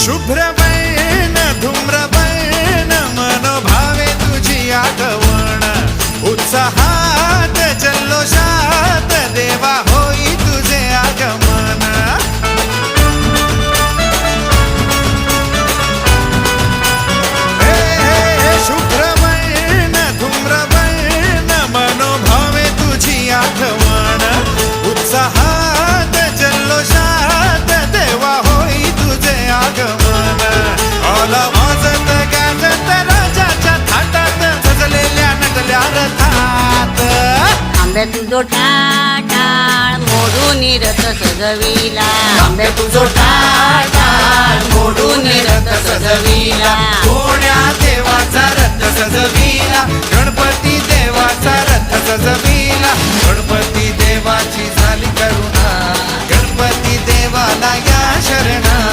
शुभ्रवर्ण धूम्रवर्ण मनोभावे तुझी आठवण उत्साहात जल्लोषात देवा होई तुझे आगमन हे हे शुभ्रवर्ण धूम्रवर्ण मनोभावे तुझी आठवण उत्साहात जल्लोषात देवा होई तुझे आगमन आला वाजत गाजत राजाच्या थाटात सजलेल्या नटल्या रथात आंब्या तुझो टाळ मोडून रथ सजविला आंबे तुझो टाटा